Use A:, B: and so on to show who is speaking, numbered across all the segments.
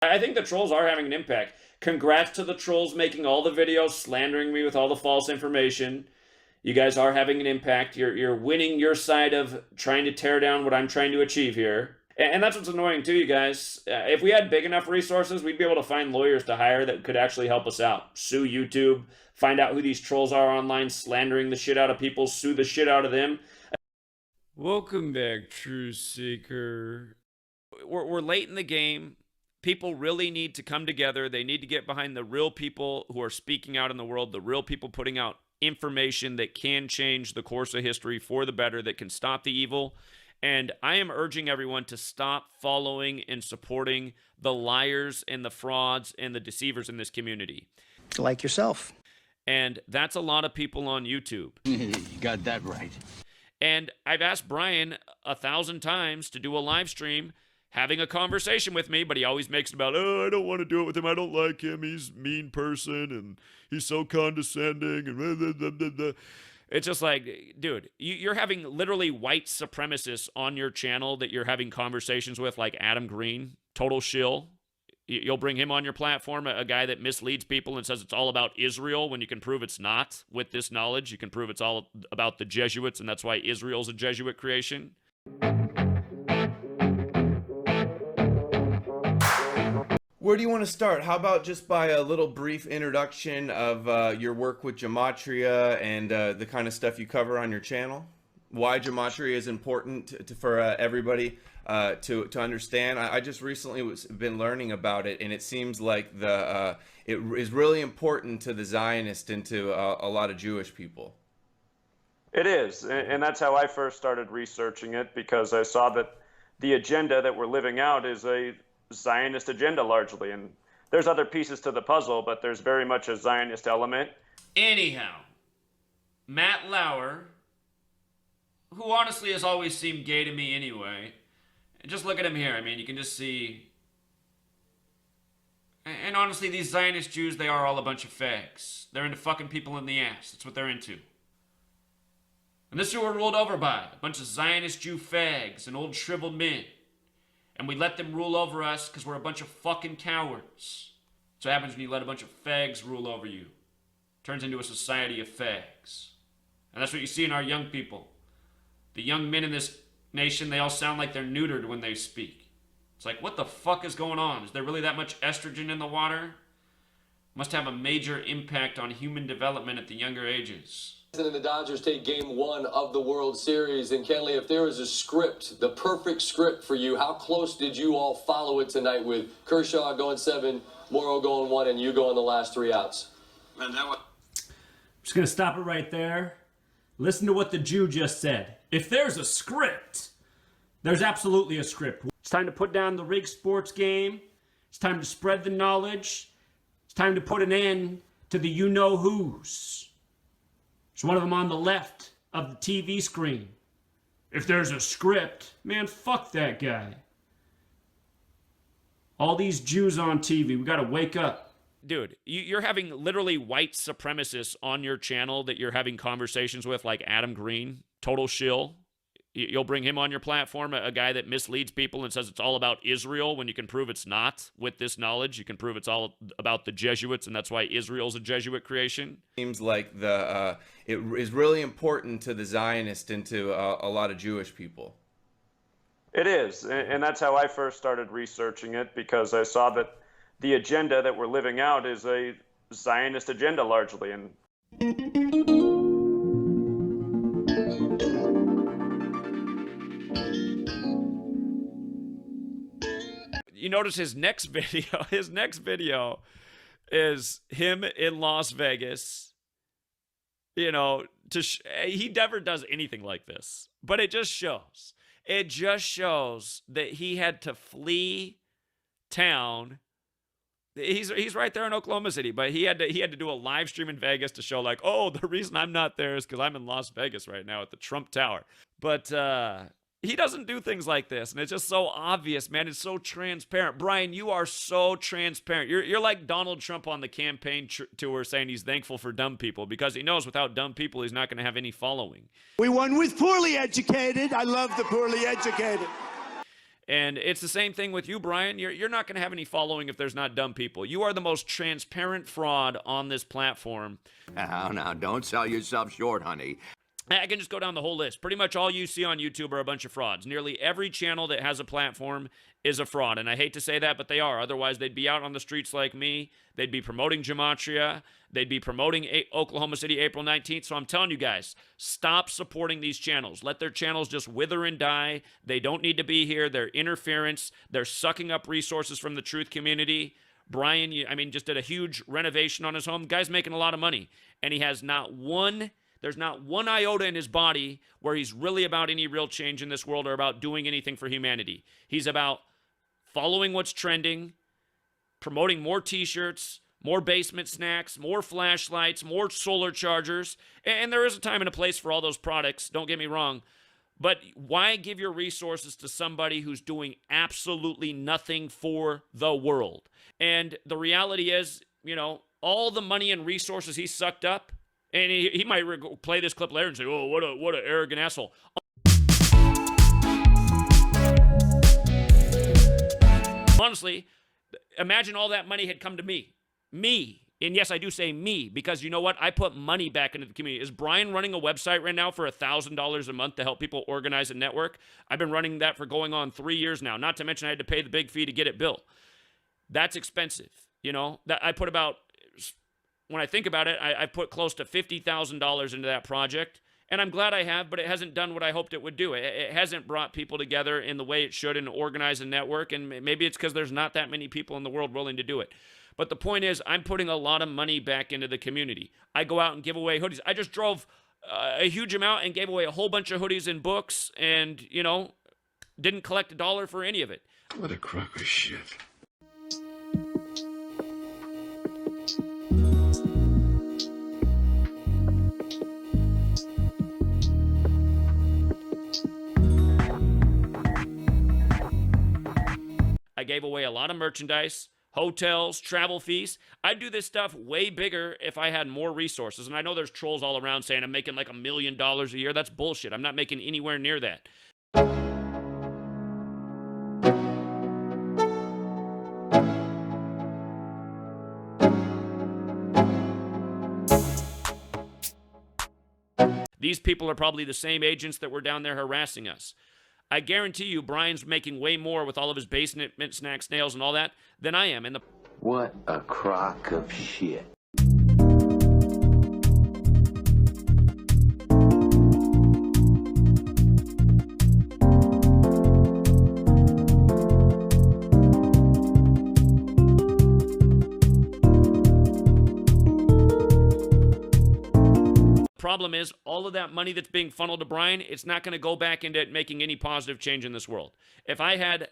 A: I think the trolls are having an impact. Congrats to the trolls making all the videos slandering me with all the false information. You guys are having an impact. You're winning your side of trying to tear down what I'm trying to achieve here. And that's what's annoying too, you guys. If we had big enough resources, we'd be able to find lawyers to hire that could actually help us out. Sue YouTube, find out who these trolls are online, slandering the shit out of people, sue the shit out of them.
B: Welcome back, Truth Seeker. We're late in the game. People really need to come together. They need to get behind the real people who are speaking out in the world, the real people putting out information that can change the course of history for the better, that can stop the evil. And I am urging everyone to stop following and supporting the liars and the frauds and the deceivers in this community.
C: Like yourself.
B: And that's a lot of people on YouTube.
D: You got that right.
B: And I've asked Brian 1,000 times to do a live stream having a conversation with me, but he always makes it about, oh, I don't want to do it with him. I don't like him. He's a mean person, and he's so condescending, and blah, blah, blah, blah. It's just like, dude, you're having literally white supremacists on your channel that you're having conversations with, like Adam Green, total shill. You'll bring him on your platform, a guy that misleads people and says it's all about Israel when you can prove it's not. With this knowledge, you can prove it's all about the Jesuits, and that's why Israel's a Jesuit creation.
E: Where do you want to start? How about just by a little brief introduction of your work with Gematria and the kind of stuff you cover on your channel? Why Gematria is important for everybody to understand. I just recently been learning about it, and it seems like it is really important to the Zionist and to a lot of Jewish people.
A: It is, and that's how I first started researching it, because I saw that the agenda that we're living out is a Zionist agenda largely, and there's other pieces to the puzzle, but there's very much a Zionist element.
B: Anyhow, Matt Lauer, who honestly has always seemed gay to me anyway, just look at him here. I mean, you can just see. And honestly, these Zionist Jews, they are all a bunch of fags. They're into fucking people in the ass. That's what they're into. And this is who we're ruled over by. A bunch of Zionist Jew fags and old shriveled men. And we let them rule over us because we're a bunch of fucking cowards. That's what happens when you let a bunch of fags rule over you. Turns into a society of fags. And that's what you see in our young people. The young men in this nation, they all sound like they're neutered when they speak. It's like, what the fuck is going on? Is there really that much estrogen in the water? Must have a major impact on human development at the younger ages.
F: And the Dodgers take game 1 of the World Series. And Kenley, if there was a script, the perfect script for you, how close did you all follow it tonight with Kershaw going 7, Morrow going 1, and you going the last 3 outs?
G: Man, I'm just going to stop it right there. Listen to what the Jew just said. If there's a script, there's absolutely a script. It's time to put down the rigged sports game. It's time to spread the knowledge. It's time to put an end to the you-know-whos. There's one of them on the left of the TV screen. If there's a script, man, fuck that guy. All these Jews on TV, we gotta wake up.
B: Dude, you're having literally white supremacists on your channel that you're having conversations with, like Adam Green, total shill. You'll bring him on your platform, a guy that misleads people and says it's all about Israel when you can prove it's not. With this knowledge, you can prove it's all about the Jesuits, and that's why Israel's a Jesuit creation.
E: Seems like it is really important to the Zionist and to a lot of Jewish people.
A: It is, and that's how I first started researching it, because I saw that the agenda that we're living out is a Zionist agenda largely. And
B: you notice his next video is him in Las Vegas. You know, he never does anything like this, but it just shows that he had to flee town. He's right there in Oklahoma City, but he had to do a live stream in Vegas to show, like, oh, the reason I'm not there is because I'm in Las Vegas right now at the Trump Tower. But he doesn't do things like this, and it's just so obvious, man. It's so transparent. Brian, you are so transparent. You're like Donald Trump on the campaign tour saying he's thankful for dumb people, because he knows without dumb people he's not going to have any following.
H: We won with poorly educated. I love the poorly educated.
B: And it's the same thing with you, Brian. You're not going to have any following if there's not dumb people. You are the most transparent fraud on this platform.
C: Now, don't sell yourself short, honey.
B: I can just go down the whole list. Pretty much all you see on YouTube are a bunch of frauds. Nearly every channel that has a platform is a fraud. And I hate to say that, but they are. Otherwise, they'd be out on the streets like me. They'd be promoting Gematria. They'd be promoting Oklahoma City April 19th. So I'm telling you guys, stop supporting these channels. Let their channels just wither and die. They don't need to be here. They're interference. They're sucking up resources from the truth community. Brian, just did a huge renovation on his home. The guy's making a lot of money. And he has there's not one iota in his body where he's really about any real change in this world or about doing anything for humanity. He's about following what's trending, promoting more t-shirts, more basement snacks, more flashlights, more solar chargers. And there is a time and a place for all those products, don't get me wrong. But why give your resources to somebody who's doing absolutely nothing for the world? And the reality is, all the money and resources he sucked up, and he might play this clip later and say, oh, what an arrogant asshole. Honestly, imagine all that money had come to me. Me. And yes, I do say me, because you know what? I put money back into the community. Is Brian running a website right now for $1,000 a month to help people organize a network? I've been running that for going on 3 years now. Not to mention I had to pay the big fee to get it built. That's expensive. That I put about... When I think about it, I put close to $50,000 into that project, and I'm glad I have, but it hasn't done what I hoped it would do. It hasn't brought people together in the way it should and organize a network, and maybe it's because there's not that many people in the world willing to do it. But the point is, I'm putting a lot of money back into the community. I go out and give away hoodies. I just drove a huge amount and gave away a whole bunch of hoodies and books and, didn't collect $1 for any of it.
D: What a crock of shit.
B: I gave away a lot of merchandise, hotels, travel fees. I'd do this stuff way bigger if I had more resources. And I know there's trolls all around saying I'm making like $1 million a year. That's bullshit. I'm not making anywhere near that. These people are probably the same agents that were down there harassing us. I guarantee you Brian's making way more with all of his basement snacks, nails, and all that than I am.
C: What a crock of shit.
B: Problem is, all of that money that's being funneled to Brian, it's not going to go back into making any positive change in this world. If I had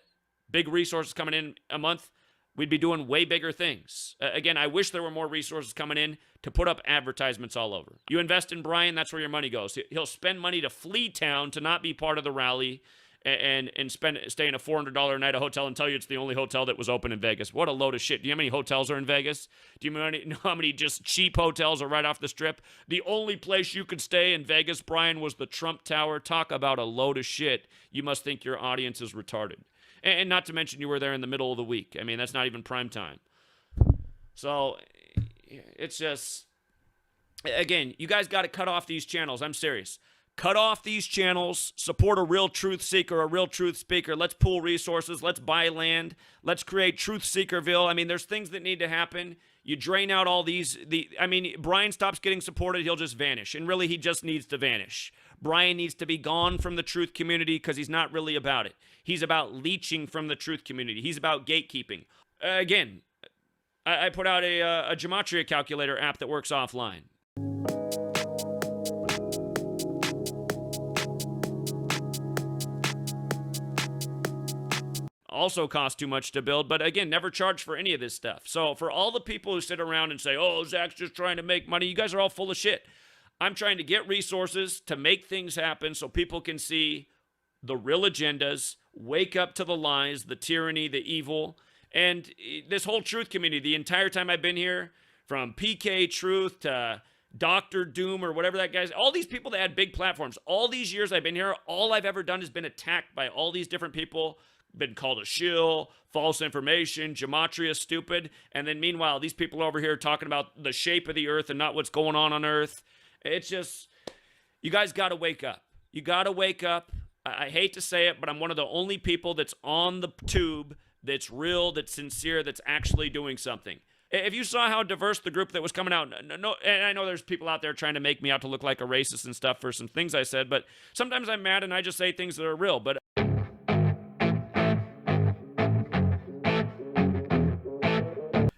B: big resources coming in a month, we'd be doing way bigger things. Again, I wish there were more resources coming in to put up advertisements all over. You invest in Brian, that's where your money goes. He'll spend money to flee town to not be part of the rally and stay in a $400 a night a hotel and tell you it's the only hotel that was open in Vegas. What a load of shit. Do you know how many hotels are in Vegas? Do you know how many just cheap hotels are right off the strip? The only place you could stay in Vegas, Brian, was the Trump Tower. Talk about a load of shit. You must think your audience is retarded. And not to mention you were there in the middle of the week. I mean, that's not even prime time. So it's just, again, you guys got to cut off these channels. I'm serious. Cut off these channels, support a real truth seeker, a real truth speaker. Let's pool resources. Let's buy land. Let's create Truth Seekerville. I mean, there's things that need to happen. You drain out all these. Brian stops getting supported, he'll just vanish. And really, he just needs to vanish. Brian needs to be gone from the truth community because he's not really about it. He's about leeching from the truth community. He's about gatekeeping. Again, I put out a Gematria calculator app that works offline. Also costs too much to build, but again, never charge for any of this stuff. So for all the people who sit around and say, oh, Zach's just trying to make money, you guys are all full of shit. I'm trying to get resources to make things happen so people can see the real agendas, wake up to the lies, the tyranny, the evil, and this whole truth community, the entire time I've been here, from PK Truth to Dr. Doom or whatever that guy's, all these people that had big platforms, all these years I've been here, all I've ever done has been attacked by all these different people been called a shill, false information, Gematria stupid, and then meanwhile these people over here talking about the shape of the earth and not what's going on earth. It's just, you guys got to wake up. You got to wake up. I hate to say it, but I'm one of the only people that's on the tube that's real, that's sincere, that's actually doing something. If you saw how diverse the group that was coming out, no, and I know there's people out there trying to make me out to look like a racist and stuff for some things I said, but sometimes I'm mad and I just say things that are real. But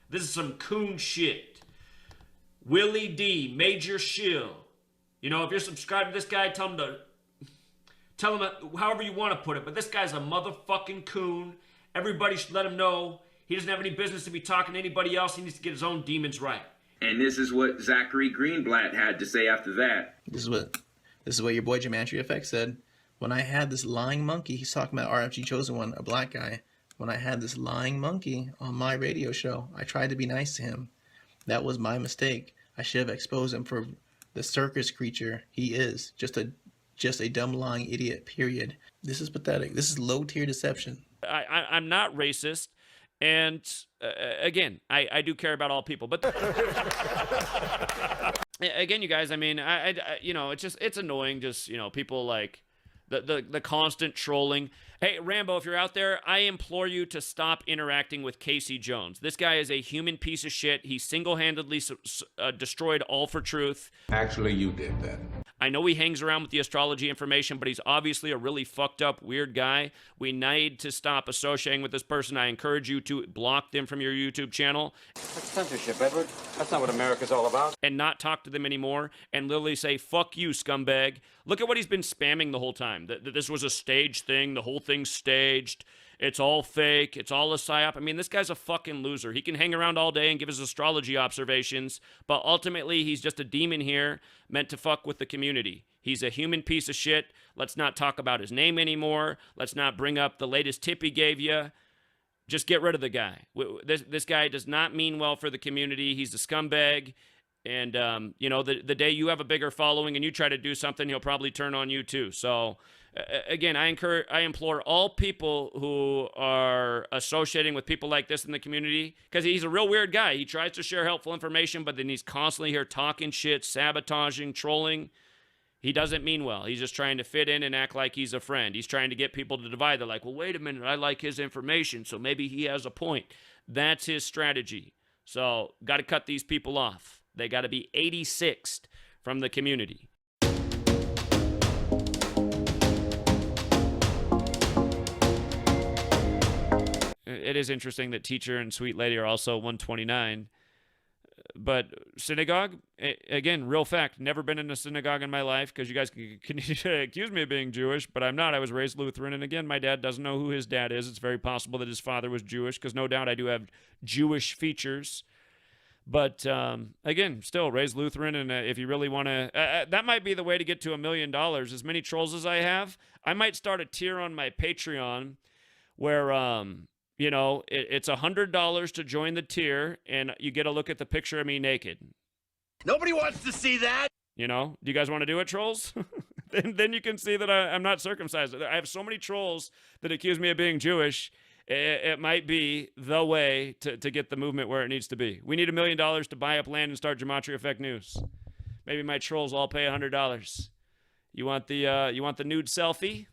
B: this is some coon shit. Willie D, Major Shill. You know, if you're subscribed to this guy, tell him however you want to put it, but this guy's a motherfucking coon. Everybody should let him know he doesn't have any business to be talking to anybody else. He needs to get his own demons right.
D: And this is what Zachary Greenblatt had to say after that.
H: This is what your boy Gematria Effect said. When I had this lying monkey, he's talking about RFG Chosen One, a black guy. When I had this lying monkey on my radio show, I tried to be nice to him. That was my mistake. I should have exposed him for the circus creature he is. Just a dumb lying idiot, period. This is pathetic. This is low tier deception.
B: I'm not racist. And again, I do care about all people, but again, you guys, I mean, I you know, it's annoying. Just, you know, people like the constant trolling. Hey, Rambo, if you're out there, I implore you to stop interacting with Casey Jones. This guy is a human piece of shit. He single-handedly destroyed All for Truth.
I: Actually, you did that.
B: I know he hangs around with the astrology information, but he's obviously a really fucked up, weird guy. We need to stop associating with this person. I encourage you to block them from your YouTube channel.
J: That's censorship, Edward. That's not what America's all about.
B: And not talk to them anymore and literally say, fuck you, scumbag. Look at what he's been spamming the whole time. That this was a staged thing. The whole thing's staged. It's all fake. It's all a psyop. I mean, this guy's a fucking loser. He can hang around all day and give his astrology observations, but ultimately he's just a demon here meant to fuck with the community. He's a human piece of shit. Let's not talk about his name anymore. Let's not bring up the latest tip he gave you. Just get rid of the guy. This guy does not mean well for the community. He's a scumbag. And, you know, the day you have a bigger following and you try to do something, he'll probably turn on you too. So, again, I implore all people who are associating with people like this in the community, because he's a real weird guy. He tries to share helpful information, but then he's constantly here talking shit, sabotaging, trolling. He doesn't mean well. He's just trying to fit in and act like he's a friend. He's trying to get people to divide. They're like, well, wait a minute, I like his information, so maybe he has a point. That's his strategy. So, got to cut these people off. They got to be 86th from the community. It is interesting that Teacher and Sweet Lady are also 129. But synagogue, again, real fact, never been in a synagogue in my life, because you guys can accuse me of being Jewish, but I'm not. I was raised Lutheran, and again, my dad doesn't know who his dad is. It's very possible that his father was Jewish, because no doubt I do have Jewish features. But again, still raised Lutheran, and if you really want to, that might be the way to get to $1 million. As many trolls as I have, I might start a tier on my Patreon where, you know, it's $100 to join the tier, and you get a look at the picture of me naked.
K: Nobody wants to see that.
B: You know, do you guys want to do it, trolls? then you can see that I'm not circumcised. I have so many trolls that accuse me of being Jewish. It might be the way to get the movement where it needs to be. We need $1 million to buy up land and start Gematria Effect News. Maybe my trolls all pay $100. You want the nude selfie?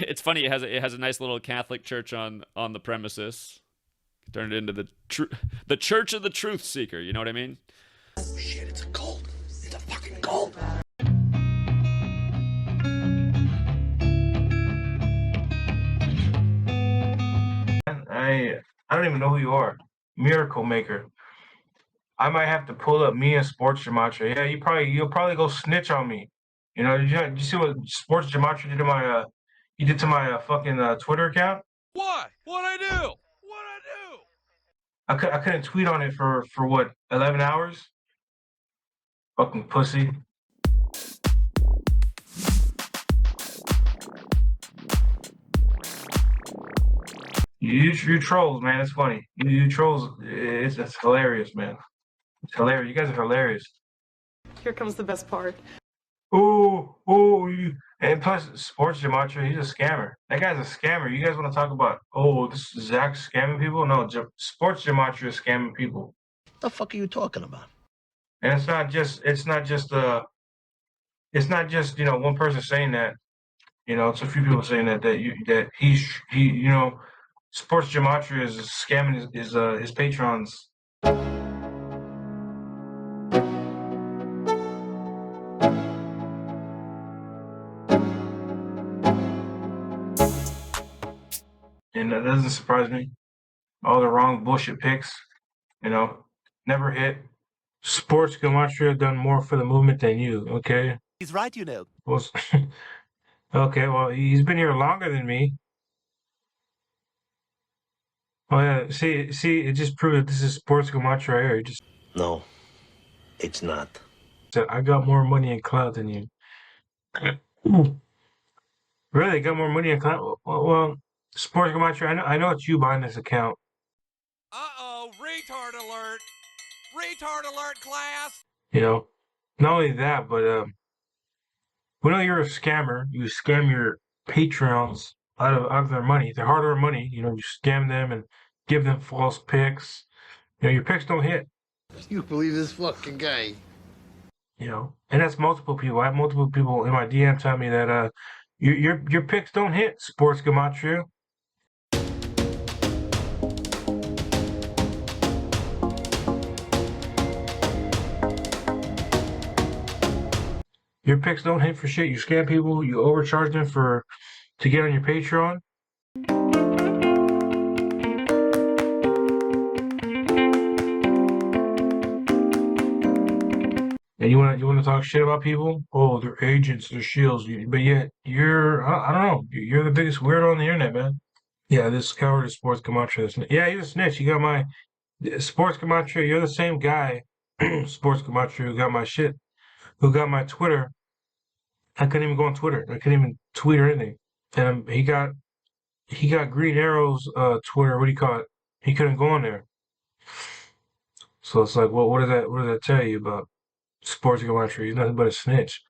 B: It's funny. It has a nice little Catholic church on the premises. Turned it into the Church of the Truth Seeker. You know what I mean?
K: Oh shit! It's a cult. It's a fucking cult.
L: I don't even know who you are. Miracle Maker. I might have to pull up me and Sports Gematria. Yeah, you'll probably go snitch on me. You know, did you see what Sports Gematria did to my fucking Twitter account?
K: What? What'd I do?
L: I couldn't tweet on it for what, 11 hours? Fucking pussy. You trolls, man. It's funny. You trolls. It's hilarious, man. It's hilarious. You guys are hilarious.
I: here comes the best part.
L: And plus, Sports Gematria, he's a scammer. That guy's a scammer. You guys want to talk about, this is Zach scamming people? No, Sports Gematria is scamming people.
K: The fuck are you talking about?
L: And it's not just one person saying that. It's a few people saying Sports Gematria is scamming his patrons. And that doesn't surprise me. All the wrong bullshit picks, never hit. Sports Gematria done more for the movement than you, okay?
K: He's right,
L: Well, okay, well, he's been here longer than me. Oh yeah, see, it just proved that this is Sports Gematria right here. He just
K: No, it's not.
L: said, I got more money and clout than you. Really, got more money and clout? Well, Sports Gematria, I know it's you buying this account.
M: Uh-oh, retard alert! Retard alert, class!
L: Not only that, but we know you're a scammer. You scam your patrons out of their money, their hard-earned money. You scam them and give them false picks. Your picks don't hit.
K: You believe this fucking guy?
L: And that's multiple people. I have multiple people in my DM telling me that your picks don't hit, Sports Gematria. Your picks don't hit for shit. You scam people. You overcharge them to get on your Patreon. And you want to talk shit about people? Oh, they're agents, they're shields. But yet I don't know. You're the biggest weirdo on the internet, man. Yeah, this coward is Sports Gematria. Yeah, he's a snitch. You got my Sports Gematria. You're the same guy, Sports Gematria, who got my shit, who got my Twitter. I couldn't even go on Twitter. I couldn't even tweet or anything. And he got Green Arrow's Twitter. What do you call it? He couldn't go on there. So it's like, well, what does that tell you about Sports Gematria? He's nothing but a snitch.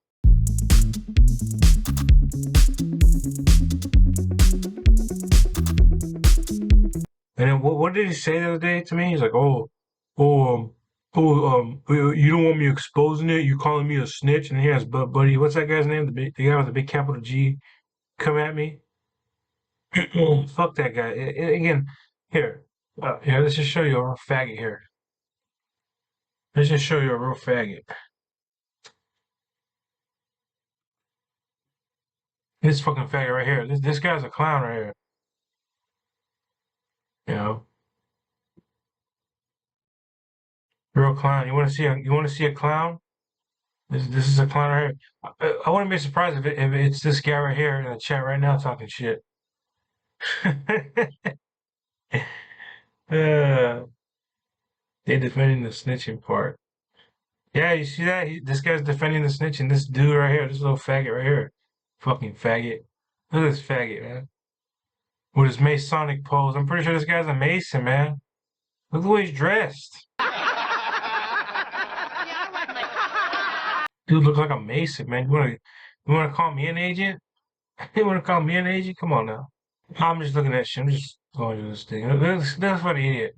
L: And then what did he say the other day to me? He's like, you don't want me exposing it? You calling me a snitch? And he has buddy, what's that guy's name? The guy with the big capital G come at me. Fuck that guy. Again, here, let's just show you a real faggot here. Let's just show you a real faggot. This fucking faggot right here. This guy's a clown right here. Real clown. You want to see a clown? This is a clown right here. I wouldn't be surprised if it's this guy right here in the chat right now talking shit. They defending the snitching part. Yeah, you see that? This guy's defending the snitching. This dude right here, this little faggot right here. Fucking faggot. Look at this faggot, man. With his Masonic pose. I'm pretty sure this guy's a Mason, man. Look at the way he's dressed. Dude looks like a Mason, man. You wanna call me an agent? You wanna call me an agent? Come on now. I'm just looking at shit. I'm just going to this thing. That's what an idiot.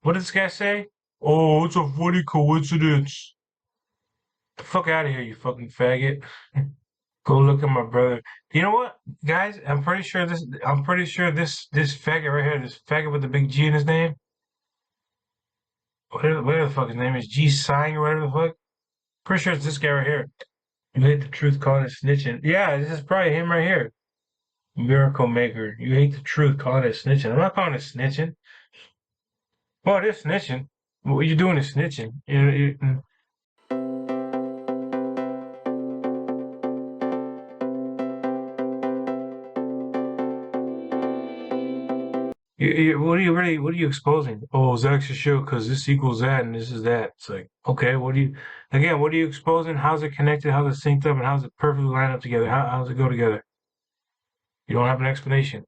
L: What did this guy say? Oh, it's a funny coincidence. The fuck out of here, you fucking faggot. Go look at my brother. You know what, guys? I'm pretty sure this faggot right here, this faggot with the big G in his name. Whatever the fuck his name is, G Sign or whatever the fuck. Pretty sure it's this guy right here. You hate the truth, calling it snitching. Yeah, this is probably him right here. Miracle Maker. You hate the truth, calling it snitching. I'm not calling it snitching. Well, it is snitching. What you're doing is snitching. What are you exposing? Oh, Zach's a show because this equals that and this is that. It's like, okay, what are you exposing? How's it connected? How's it synced up? And how's it perfectly line up together? How does it go together? You don't have an explanation.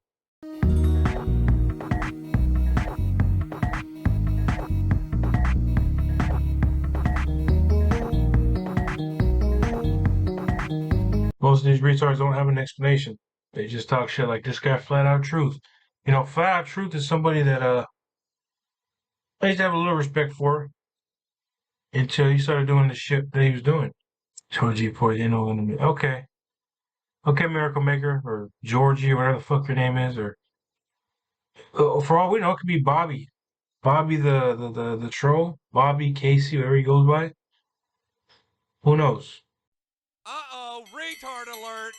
L: most of these retards don't have an explanation. They just talk shit like this guy flat out truth. You know, flat out truth is somebody that I used to have a little respect for until he started doing the shit that he was doing. Georgie Port, okay. Okay, Miracle Maker, or Georgie, or whatever the fuck your name is, or for all we know, it could be Bobby. Bobby the troll, Bobby, Casey, whatever he goes by. Who knows?
M: Uh-oh, retard alert!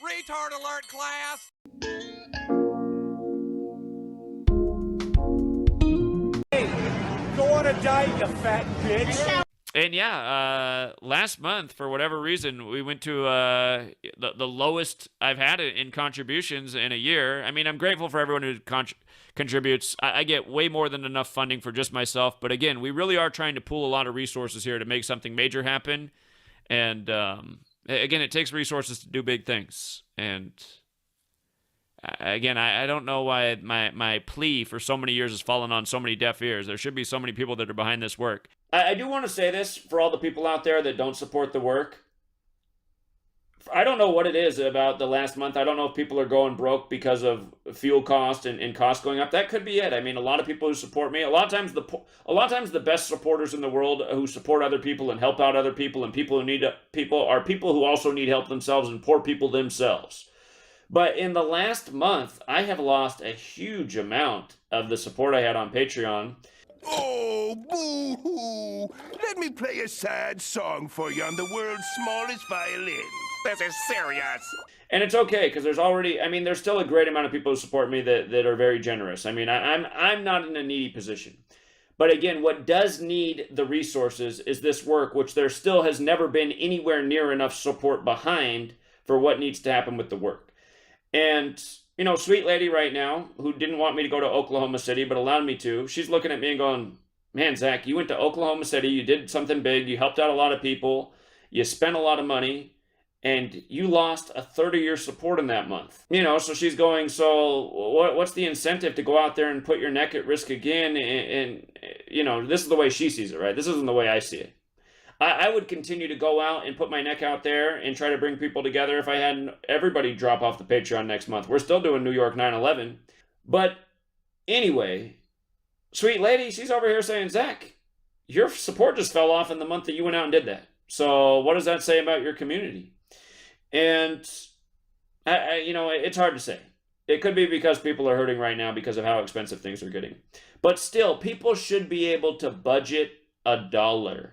M: Retard alert, class!
I: Hey, go on a diet, you fat bitch!
B: And yeah, last month, for whatever reason, we went to the lowest I've had in contributions in a year. I mean, I'm grateful for everyone who contributes. I get way more than enough funding for just myself. But again, we really are trying to pool a lot of resources here to make something major happen. And again, it takes resources to do big things. And again, I don't know why my plea for so many years has fallen on so many deaf ears. There should be so many people that are behind this work.
A: I do want to say this for all the people out there that don't support the work. I don't know what it is about the last month. I don't know if people are going broke because of fuel cost and cost going up. That could be it. I mean, a lot of people who support me, a lot of times the best supporters in the world who support other people and help out other people and people who need people are people who also need help themselves and poor people themselves. But in the last month, I have lost a huge amount of the support I had on Patreon.
N: Oh, boo-hoo! Let me play a sad song for you on the world's smallest violin. This is serious.
A: And it's okay, because there's still a great amount of people who support me that are very generous. I mean, I'm not in a needy position. But again, what does need the resources is this work, which there still has never been anywhere near enough support behind for what needs to happen with the work. And sweet lady right now, who didn't want me to go to Oklahoma City, but allowed me to, she's looking at me and going, man, Zach, you went to Oklahoma City, you did something big, you helped out a lot of people, you spent a lot of money, and you lost a third of your support in that month. So she's going, so what's the incentive to go out there and put your neck at risk again? And this is the way she sees it, right? This isn't the way I see it. I would continue to go out and put my neck out there and try to bring people together if I had everybody drop off the Patreon next month. We're still doing New York 9/11. But anyway, sweet lady, she's over here saying, Zach, your support just fell off in the month that you went out and did that. So what does that say about your community? And, it's hard to say. It could be because people are hurting right now because of how expensive things are getting. But still, people should be able to budget $1.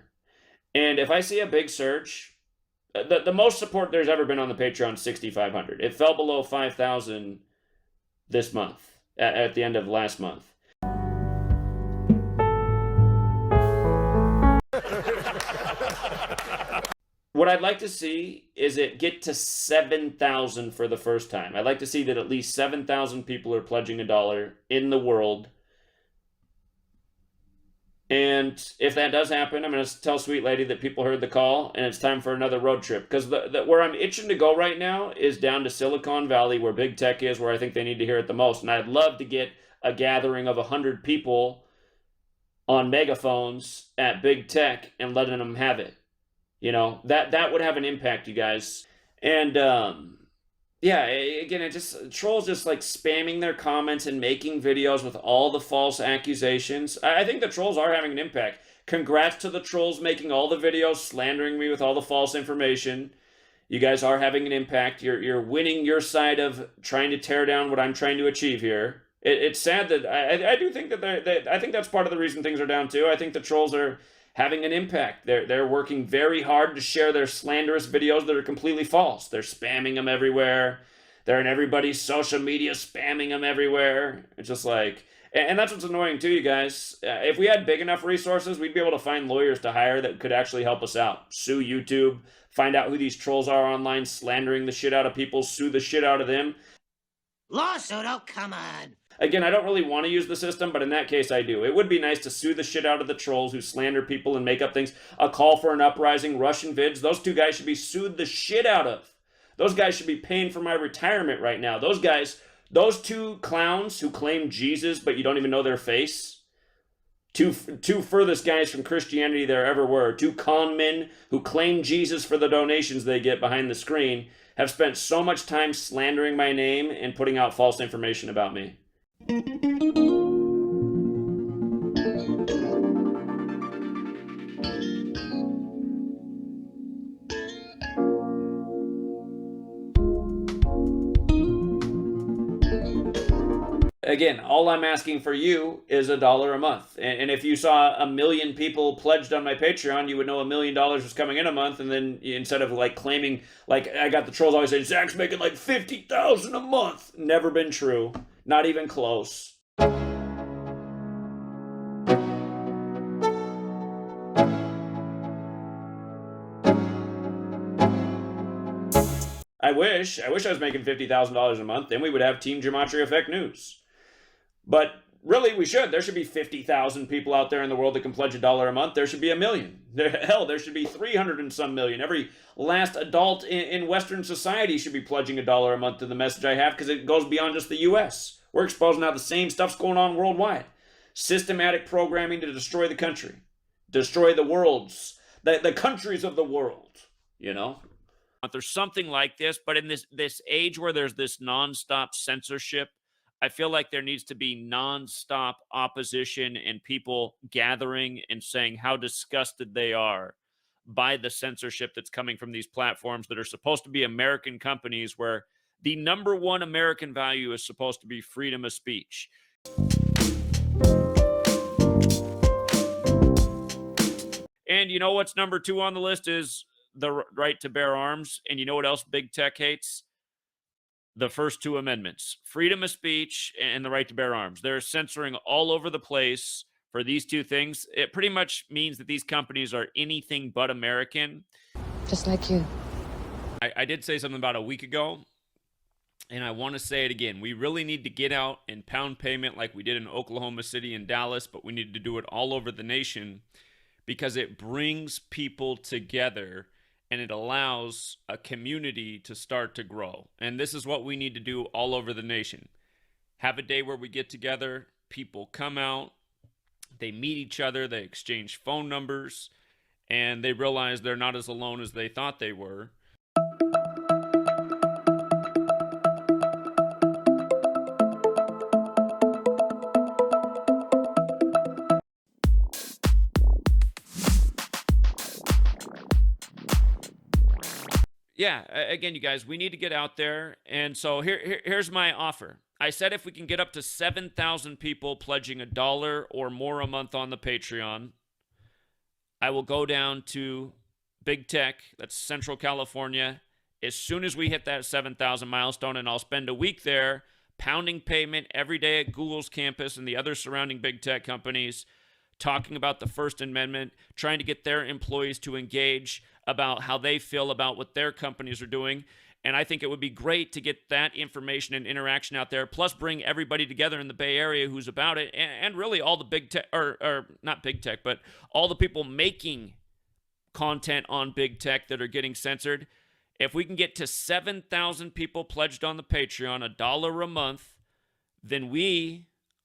A: And if I see a big surge, the most support there's ever been on the Patreon is 6,500. It fell below 5,000 this month, at the end of last month. What I'd like to see is it get to 7,000 for the first time. I'd like to see that at least 7,000 people are pledging $1 in the world. And if that does happen, I'm going to tell Sweet Lady that people heard the call and it's time for another road trip. Because where I'm itching to go right now is down to Silicon Valley, where big tech is, where I think they need to hear it the most. And I'd love to get a gathering of 100 people on megaphones at big tech and letting them have it. That would have an impact, you guys. And yeah, again, trolls just like spamming their comments and making videos with all the false accusations. I think the trolls are having an impact. Congrats to the trolls making all the videos, slandering me with all the false information. You guys are having an impact. You're winning your side of trying to tear down what I'm trying to achieve here. It's sad that I do think that I think that's part of the reason things are down too. I think the trolls are having an impact. They're working very hard to share their slanderous videos that are completely false. They're spamming them everywhere. They're in everybody's social media spamming them everywhere. It's just like, and that's what's annoying too, you guys. If we had big enough resources, we'd be able to find lawyers to hire that could actually help us out. Sue YouTube, find out who these trolls are online, slandering the shit out of people, sue the shit out of them.
O: Lawsuit, oh come on.
A: Again, I don't really want to use the system, but in that case, I do. It would be nice to sue the shit out of the trolls who slander people and make up things. A call for an uprising, Russian vids. Those two guys should be sued the shit out of. Those guys should be paying for my retirement right now. Those two clowns who claim Jesus, but you don't even know their face. Two furthest guys from Christianity there ever were. Two con men who claim Jesus for the donations they get behind the screen. have spent so much time slandering my name and putting out false information about me. Again, all I'm asking for you is $1 a month. And if you saw 1 million people pledged on my Patreon, you would know $1 million was coming in a month. And then instead of like claiming, like I got the trolls always saying, Zach's making like $50,000 a month. Never been true. Not even close. I wish I was making $50,000 a month. Then we would have Team Gematria Effect News. But really, we should. There should be 50,000 people out there in the world that can pledge $1 a month. There should be 1 million. Hell, there should be 300 and some million. Every last adult in Western society should be pledging $1 a month to the message I have, because it goes beyond just the U.S. We're exposing how the same stuff's going on worldwide. Systematic programming to destroy the country. Destroy the worlds. The countries of the world, you know?
B: There's something like this, but in this age where there's this nonstop censorship, I feel like there needs to be nonstop opposition and people gathering and saying how disgusted they are by the censorship that's coming from these platforms that are supposed to be American companies, where the number one American value is supposed to be freedom of speech. And you know what's number 2 on the list is the right to bear arms. And you know what else big tech hates? The first 2 amendments, freedom of speech and the right to bear arms. They're censoring all over the place for these 2 things. It pretty much means that these companies are anything but American.
P: Just like you.
B: I did say something about a week ago, and I want to say it again. We really need to get out and pound payment like we did in Oklahoma City and Dallas, but we need to do it all over the nation, because it brings people together and it allows a community to start to grow. And this is what we need to do all over the nation. Have a day where we get together, people come out, they meet each other, they exchange phone numbers, and they realize they're not as alone as they thought they were. Yeah, again, you guys, we need to get out there. And so here's my offer. I said if we can get up to 7,000 people pledging $1 or more a month on the Patreon, I will go down to Big Tech, that's Central California, as soon as we hit that 7,000 milestone, and I'll spend a week there pounding pavement every day at Google's campus and the other surrounding big tech companies, talking about the First Amendment, trying to get their employees to engage about how they feel about what their companies are doing. And I think it would be great to get that information and interaction out there, plus bring everybody together in the Bay Area who's about it, and really all the big tech, or not big tech, but all the people making content on big tech that are getting censored. If we can get to 7,000 people pledged on the Patreon, $1 a month, then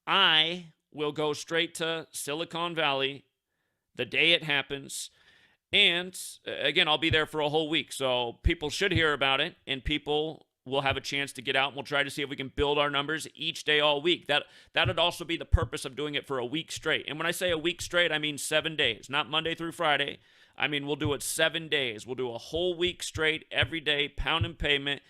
B: I will go straight to Silicon Valley the day it happens. And again, I'll be there for a whole week. So people should hear about it, and people will have a chance to get out, and we'll try to see if we can build our numbers each day all week. That'd also be the purpose of doing it for a week straight. And when I say a week straight, I mean 7 days, not Monday through Friday. I mean, we'll do it 7 days. We'll do a whole week straight, every day, pound and pavement,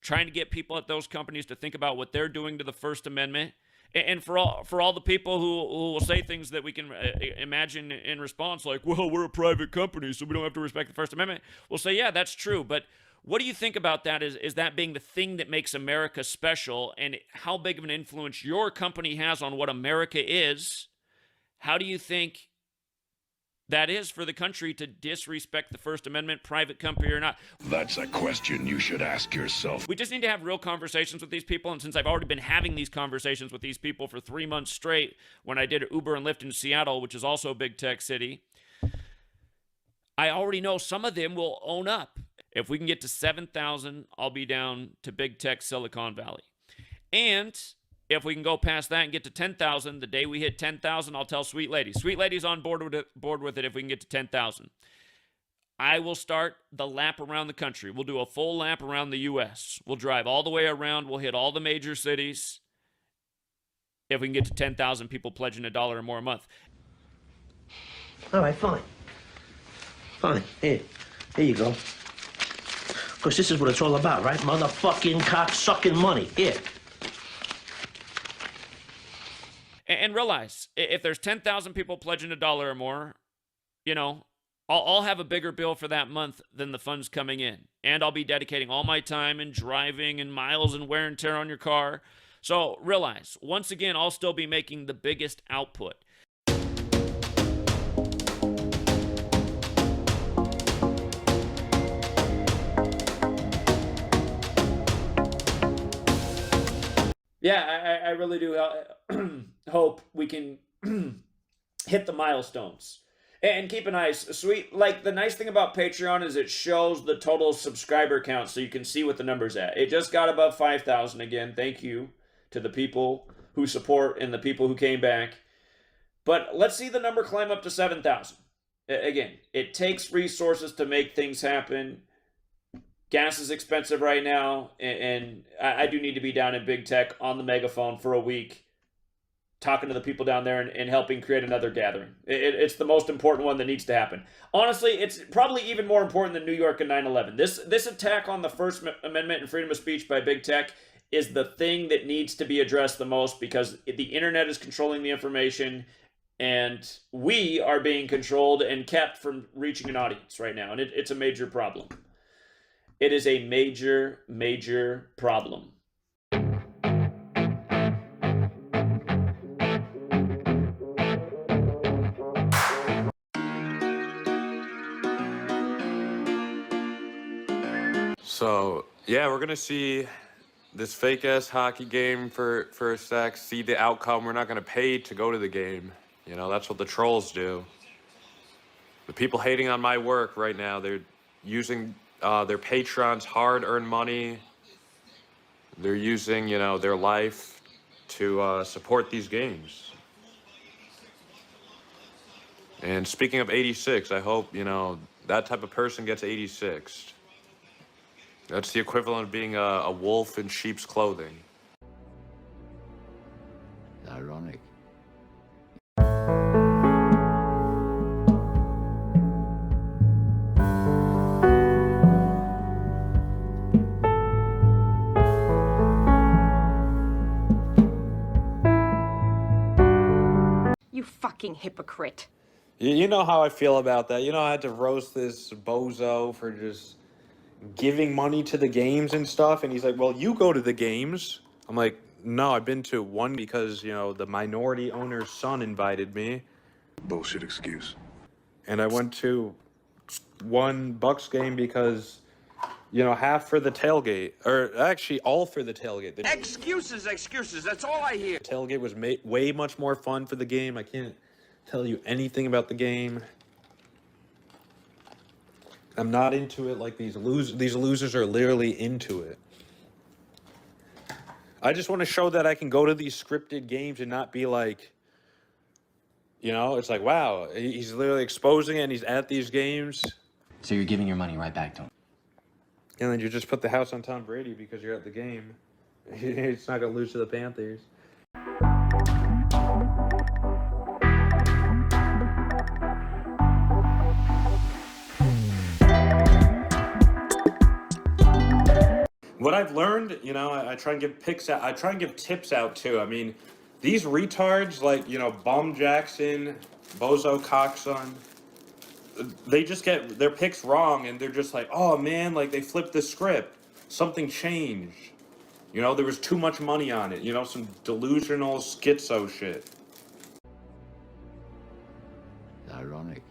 B: trying to get people at those companies to think about what they're doing to the First Amendment. And for all the people who will say things that we can imagine in response, like, well, we're a private company, so we don't have to respect the First Amendment, we'll say, yeah, that's true. But what do you think about that? Is that being the thing that makes America special, and how big of an influence your company has on what America is? How do you think that is for the country to disrespect the First Amendment, private company or not?
N: That's a question you should ask yourself.
B: We just need to have real conversations with these people. And since I've already been having these conversations with these people for 3 months straight, when I did Uber and Lyft in Seattle, which is also a big tech city, I already know some of them will own up. If we can get to 7,000, I'll be down to big tech Silicon Valley. And if we can go past that and get to 10,000, the day we hit 10,000, I'll tell Sweet Lady. Sweet Lady's on board with it if we can get to 10,000. I will start the lap around the country. We'll do a full lap around the U.S. We'll drive all the way around. We'll hit all the major cities. If we can get to 10,000 people pledging $1 or more a month.
O: All right, fine. Fine. Here you go. Because this is what it's all about, right? Motherfucking cock-sucking money. Here.
B: And realize, if there's 10,000 people pledging $1 or more, you know, I'll have a bigger bill for that month than the funds coming in. And I'll be dedicating all my time and driving and miles and wear and tear on your car. So realize, once again, I'll still be making the biggest output.
A: Yeah, I really do hope we can hit the milestones. And keep an eye, sweet, like the nice thing about Patreon is it shows the total subscriber count so you can see what the number's at. It just got above 5,000 again. Thank you to the people who support and the people who came back. But let's see the number climb up to 7,000. Again, it takes resources to make things happen. Gas is expensive right now, and I do need to be down in big tech on the megaphone for a week, talking to the people down there and helping create another gathering. It's the most important one that needs to happen. Honestly, it's probably even more important than New York and 9/11. This attack on the First Amendment and freedom of speech by big tech is the thing that needs to be addressed the most, because the internet is controlling the information, and we are being controlled and kept from reaching an audience right now, and it's a major problem. It is a major, major problem.
P: So, yeah, we're going to see this fake-ass hockey game for a sec, see the outcome. We're not going to pay to go to the game. You know, that's what the trolls do. The people hating on my work right now, they're using their patrons' hard-earned money. They're using, you know, their life to support these games. And speaking of 86, I hope, you know, that type of person gets 86. That's the equivalent of being a wolf in sheep's clothing.
C: Ironic.
Q: You fucking hypocrite.
P: You know how I feel about that. You know, I had to roast this bozo for just giving money to the games and stuff. And he's like, well, you go to the games. I'm like, no, I've been to one because, you know, the minority owner's son invited me.
N: Bullshit excuse.
P: And I went to one Bucks game because, you know, half for the tailgate. Or actually all for the tailgate. The
M: Excuses, that's all I hear.
P: tailgate was way much more fun for the game. I can't tell you anything about the game. I'm not into it like these losers are literally into it. I just want to show that I can go to these scripted games and not be like, you know, it's like, wow, he's literally exposing it and he's at these games.
R: So you're giving your money right back to him.
P: And then you just put the house on Tom Brady because you're at the game. It's not going to lose to the Panthers. What I've learned, you know, I try and give I try and give tips out too. I mean, these retards like, you know, Bum Jackson, Bozo Coxon, they just get their picks wrong and they're just like, oh man, like they flipped the script. Something changed. You know, there was too much money on it. You know, some delusional schizo shit.
C: Ironic.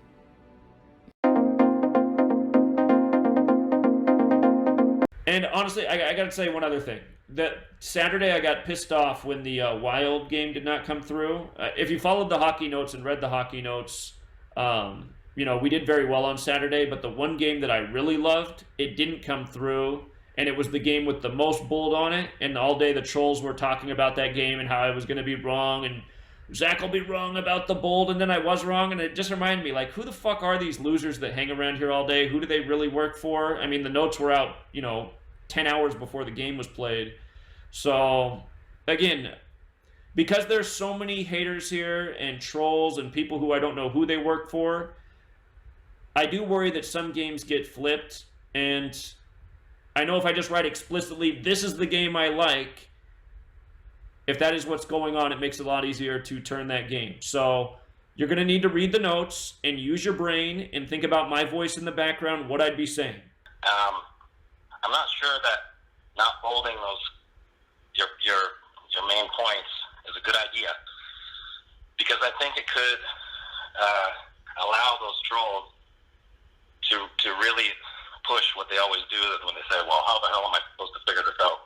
A: And honestly, I got to say one other thing. That Saturday I got pissed off when the Wild game did not come through. If you followed the hockey notes and read the hockey notes, you know, we did very well on Saturday, but the one game that I really loved, it didn't come through, and it was the game with the most bold on it, and all day the trolls were talking about that game and how I was going to be wrong, and Zach will be wrong about the bold, and then I was wrong, and it just reminded me, like, who the fuck are these losers that hang around here all day? Who do they really work for? I mean, the notes were out, 10 hours before the game was played. So, again, because there's so many haters here and trolls and people who I don't know who they work for, I do worry that some games get flipped, and I know if I just write explicitly, this is the game I like, if that is what's going on, it makes it a lot easier to turn that game. So you're going to need to read the notes and use your brain and think about my voice in the background, what I'd be saying.
S: I'm not sure that not bolding your main points is a good idea, because I think it could allow those trolls to really push what they always do when they say, well, how the hell am I supposed to figure this out?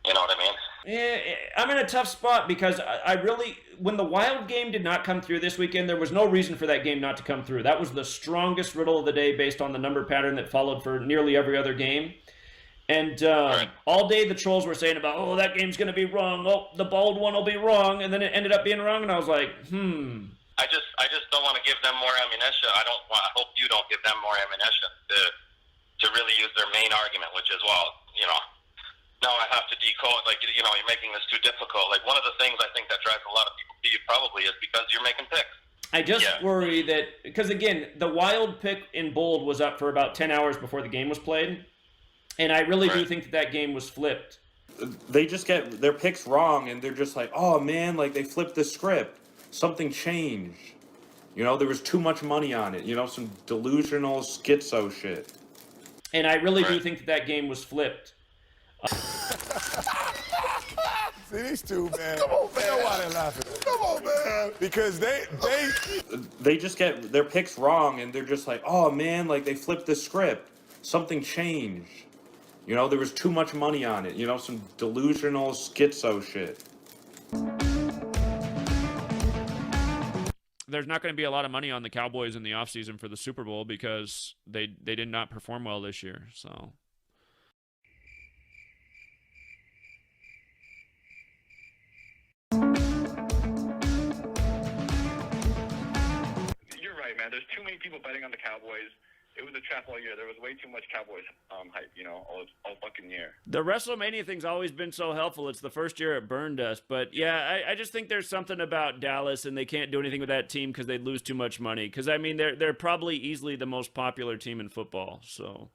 S: You know what I mean?
A: Yeah, I'm in a tough spot because I really, when the Wild game did not come through this weekend, there was no reason for that game not to come through. That was the strongest riddle of the day based on the number pattern that followed for nearly every other game. And all day the trolls were saying about, oh, that game's going to be wrong. Oh, the bold one will be wrong. And then it ended up being wrong. And I was like,
S: I just don't want to give them more ammunition. I hope you don't give them more ammunition to really use their main argument, which is, well, now I have to decode, you're making this too difficult. Like, one of the things I think that drives a lot of people to you probably is because you're making picks.
A: I just worry that, because again, the Wild pick in bold was up for about 10 hours before the game was played. And I really do think that game was flipped.
P: They just get their picks wrong, and they're just like, oh man, like they flipped the script. Something changed. There was too much money on it. Some delusional schizo shit.
A: And I really do think that game was flipped.
N: See, these two, man. Come on, man. You know why they're laughing? Come on, man. Because
P: they just get their picks wrong, and they're just like, oh man, like they flipped the script. Something changed. There was too much money on it. Some delusional schizo shit.
B: There's not going to be a lot of money on the Cowboys in the offseason for the Super Bowl because they did not perform well this year. So
T: you're right, man. There's too many people betting on the Cowboys. It was a trap all year. There was way too much Cowboys hype, all fucking year.
B: the WrestleMania thing's always been so helpful. It's the first year it burned us. But, yeah, I just think there's something about Dallas, and they can't do anything with that team because they'd lose too much money. Because, I mean, they're probably easily the most popular team in football. So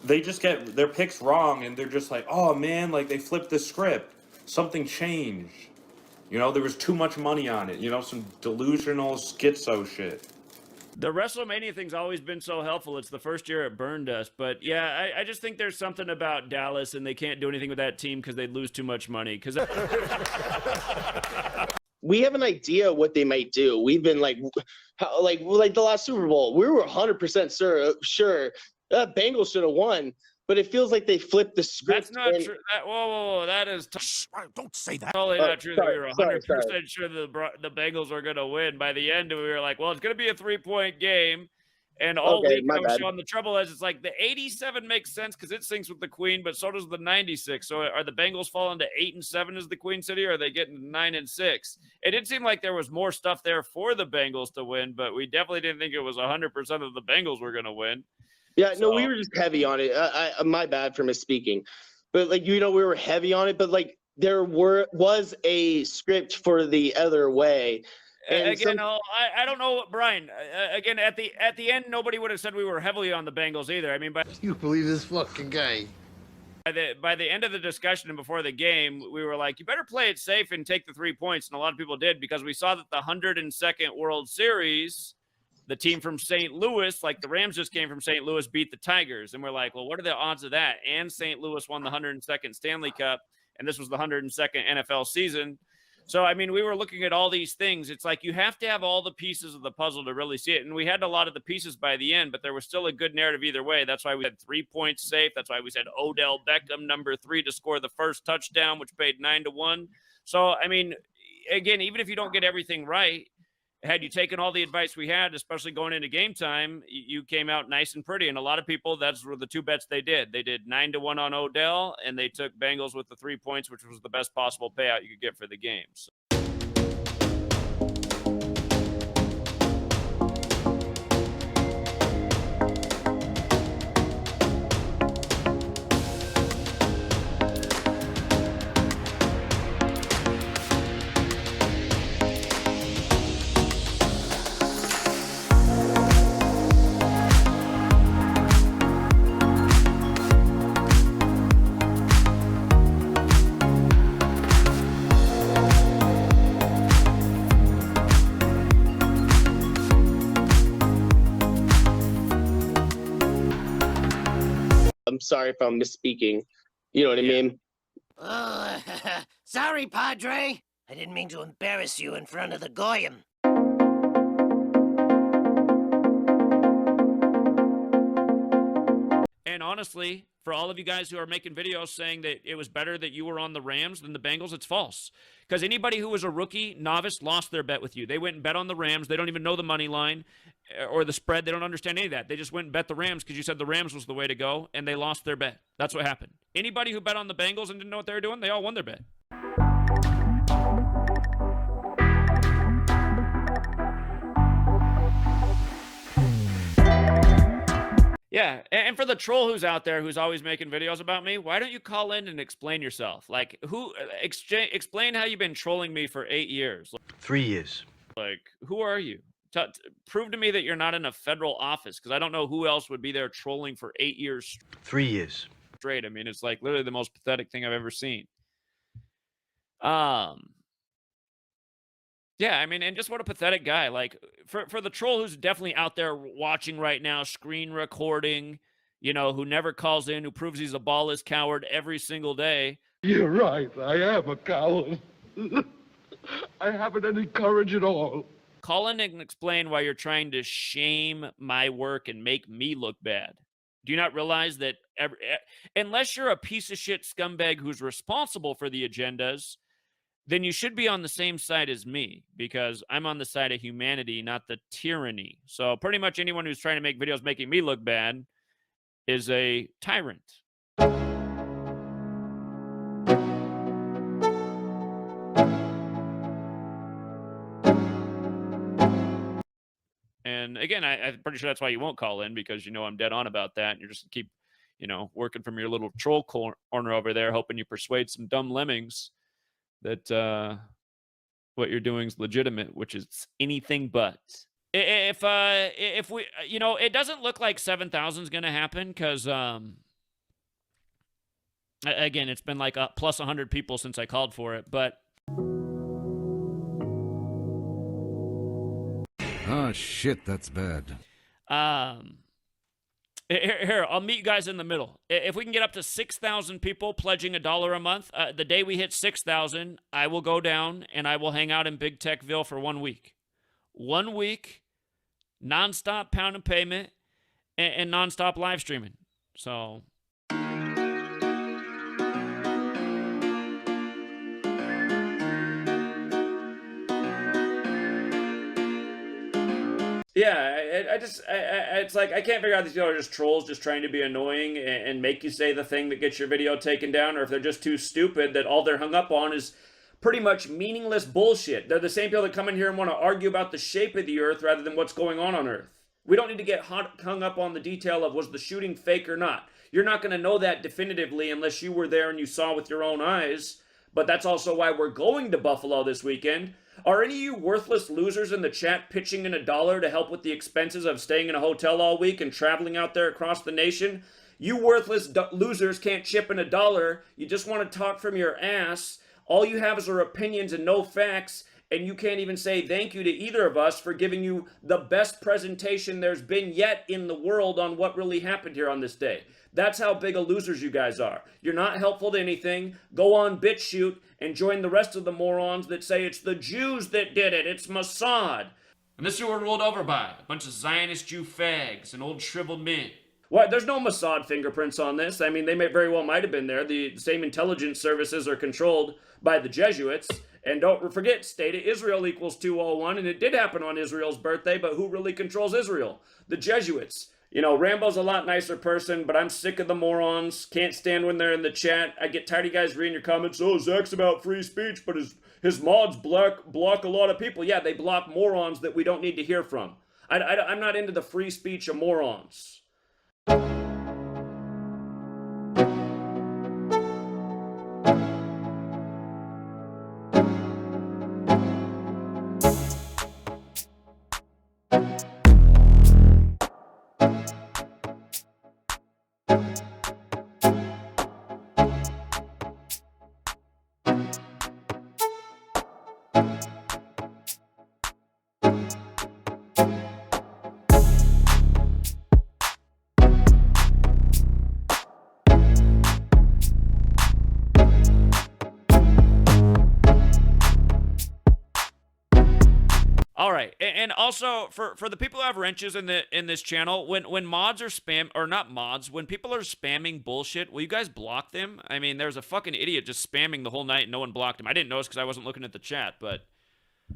P: they just get their picks wrong, and they're just like, oh, man, like they flipped the script. Something changed. There was too much money on it. Some delusional schizo shit.
B: the WrestleMania thing's always been so helpful. It's the first year it burned us. But, yeah, I just think there's something about Dallas, and they can't do anything with that team because they'd lose too much money. Because
U: we have an idea what they might do. We've been like the last Super Bowl, we were 100% sure Bengals should have won. But it feels like they flipped the script.
B: That's not true. Whoa. That is
N: don't say that.
B: Totally not true. That we were 100% sure the Bengals were going to win. By the end, we were like, well, it's going to be a 3-point game. And all week I was showing the trouble is it's like the 87 makes sense because it syncs with the Queen, but so does the 96. So are the Bengals falling to 8-7 as the Queen City, or are they getting 9-6? It did seem like there was more stuff there for the Bengals to win, but we definitely didn't think it was 100% of the Bengals were going to win.
U: Yeah, no, we were just heavy on it. My bad for misspeaking, but we were heavy on it. But there was a script for the other way. And
B: again, I don't know, Brian. Again, at the end, nobody would have said we were heavily on the Bengals either. I mean,
C: You believe this fucking guy?
B: By the end of the discussion and before the game, we were like, you better play it safe and take the 3 points. And a lot of people did because we saw that the 102nd World Series, the team from St. Louis, like the Rams just came from St. Louis, beat the Tigers. And we're like, well, what are the odds of that? And St. Louis won the 102nd Stanley Cup, and this was the 102nd NFL season. So, I mean, we were looking at all these things. It's like you have to have all the pieces of the puzzle to really see it. And we had a lot of the pieces by the end, but there was still a good narrative either way. That's why we had 3 points safe. That's why we said Odell Beckham, number 3, to score the first touchdown, which paid 9-1. So, I mean, again, even if you don't get everything right, had you taken all the advice we had, especially going into game time, you came out nice and pretty. And a lot of people, that's were the 2 bets they did. They did 9-1 on Odell, and they took Bengals with the 3 points, which was the best possible payout you could get for the game. So.
U: sorry if I'm misspeaking. You know what I mean?
F: Oh, sorry, Padre. I didn't mean to embarrass you in front of the Goyim.
B: And honestly, for all of you guys who are making videos saying that it was better that you were on the Rams than the Bengals, it's false. Because anybody who was a rookie, novice, lost their bet with you. They went and bet on the Rams. They don't even know the money line or the spread. They don't understand any of that. They just went and bet the Rams because you said the Rams was the way to go, and they lost their bet. That's what happened. Anybody who bet on the Bengals and didn't know what they were doing, they all won their bet. Yeah, and for the troll who's out there who's always making videos about me, why don't you call in and explain yourself? Like, explain how you've been trolling me for 8 years.
K: 3 years.
B: Like, who are you? Prove to me that you're not in a federal office, because I don't know who else would be there trolling for 8 years
K: 3 years.
B: straight. I mean, it's like literally the most pathetic thing I've ever seen. Yeah, I mean, and just what a pathetic guy. Like, for the troll who's definitely out there watching right now, screen recording, you know, who never calls in, who proves he's a ballless coward every single day.
N: You're right. I am a coward. I haven't any courage at all.
B: Call in and explain why you're trying to shame my work and make me look bad. Do you not realize that unless you're a piece of shit scumbag who's responsible for the agendas, then you should be on the same side as me, because I'm on the side of humanity, not the tyranny. So pretty much anyone who's trying to make videos making me look bad is a tyrant. And again, I'm pretty sure that's why you won't call in, because you know I'm dead on about that. And you're just keep, you know, working from your little troll corner over there, hoping you persuade some dumb lemmings that what you're doing is legitimate, which is anything but. If we, you know, it doesn't look like 7,000 is going to happen, because again, it's been like plus 100 people since I called for it, but.
V: Oh shit, that's bad.
B: Here, I'll meet you guys in the middle. If we can get up to 6,000 people pledging $1 a month, the day we hit 6,000, I will go down and I will hang out in Big Techville for 1 week. 1 week, nonstop pound and payment, and nonstop live streaming. So.
A: Yeah, it's like I can't figure out these people are just trolls just trying to be annoying and make you say the thing that gets your video taken down, or if they're just too stupid that all they're hung up on is pretty much meaningless bullshit. They're the same people that come in here and want to argue about the shape of the earth rather than what's going on Earth. We don't need to get hung up on the detail of was the shooting fake or not. You're not going to know that definitively unless you were there and you saw with your own eyes. But that's also why we're going to Buffalo this weekend. Are any of you worthless losers in the chat pitching in $1 to help with the expenses of staying in a hotel all week and traveling out there across the nation? You worthless losers can't chip in $1. You just want to talk from your ass. All you have is our opinions and no facts, and you can't even say thank you to either of us for giving you the best presentation there's been yet in the world on what really happened here on this day. That's how big of losers you guys are. You're not helpful to anything. Go on BitChute and join the rest of the morons that say it's the Jews that did it. It's Mossad.
B: And this is who we're ruled over by. A bunch of Zionist Jew fags and old shriveled men.
A: What? There's no Mossad fingerprints on this. I mean, they very well might have been there. The same intelligence services are controlled by the Jesuits. And don't forget, State of Israel equals 201, and it did happen on Israel's birthday, but who really controls Israel? The Jesuits. You know, Rambo's a lot nicer person, but I'm sick of the morons. Can't stand when they're in the chat. I get tired of you guys reading your comments. Oh, Zach's about free speech, but his mods block a lot of people. Yeah, they block morons that we don't need to hear from. I'm not into the free speech of morons.
B: And also for the people who have wrenches in this channel, when mods are when people are spamming bullshit, will you guys block them? I mean, there's a fucking idiot just spamming the whole night and no one blocked him. I didn't notice because I wasn't looking at the chat, but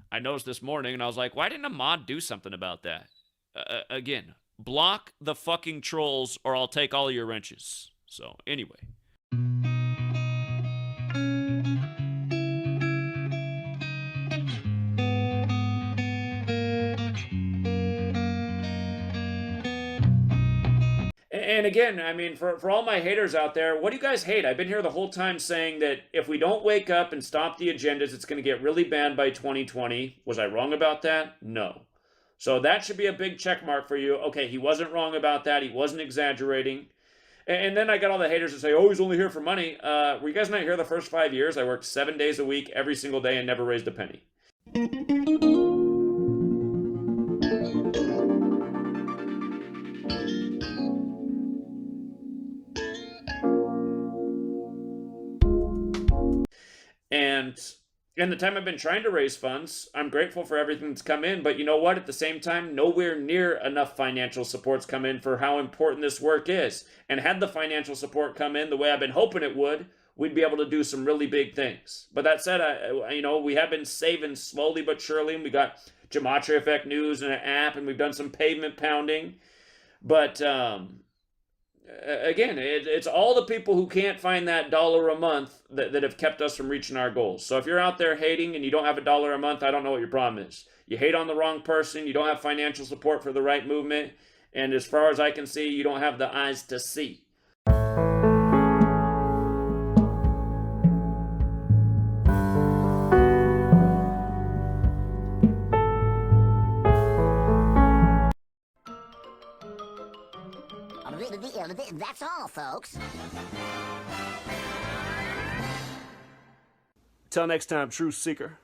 B: I noticed this morning and I was like, why didn't a mod do something about that? Again, block the fucking trolls or I'll take all of your wrenches. So anyway.
A: And again, I mean, for all my haters out there, what do you guys hate? I've been here the whole time saying that if we don't wake up and stop the agendas, it's going to get really bad by 2020. Was I wrong about that? No. So that should be a big check mark for you. Okay, he wasn't wrong about that. He wasn't exaggerating. And then I got all the haters that say, oh, he's only here for money. Were you guys not here the first 5 years? I worked 7 days a week, every single day, and never raised a penny. And in the time I've been trying to raise funds, I'm grateful for everything that's come in. But you know what? At the same time, nowhere near enough financial support's come in for how important this work is. And had the financial support come in the way I've been hoping it would, we'd be able to do some really big things. But that said, we have been saving slowly but surely. And we got Gematria Effect News and an app, and we've done some pavement pounding. But again, it's all the people who can't find that $1 a month that have kept us from reaching our goals. So if you're out there hating and you don't have $1 a month, I don't know what your problem is. You hate on the wrong person, you don't have financial support for the right movement, and as far as I can see, you don't have the eyes to see.
E: That's all, folks.
I: Till next time, Truth Seeker.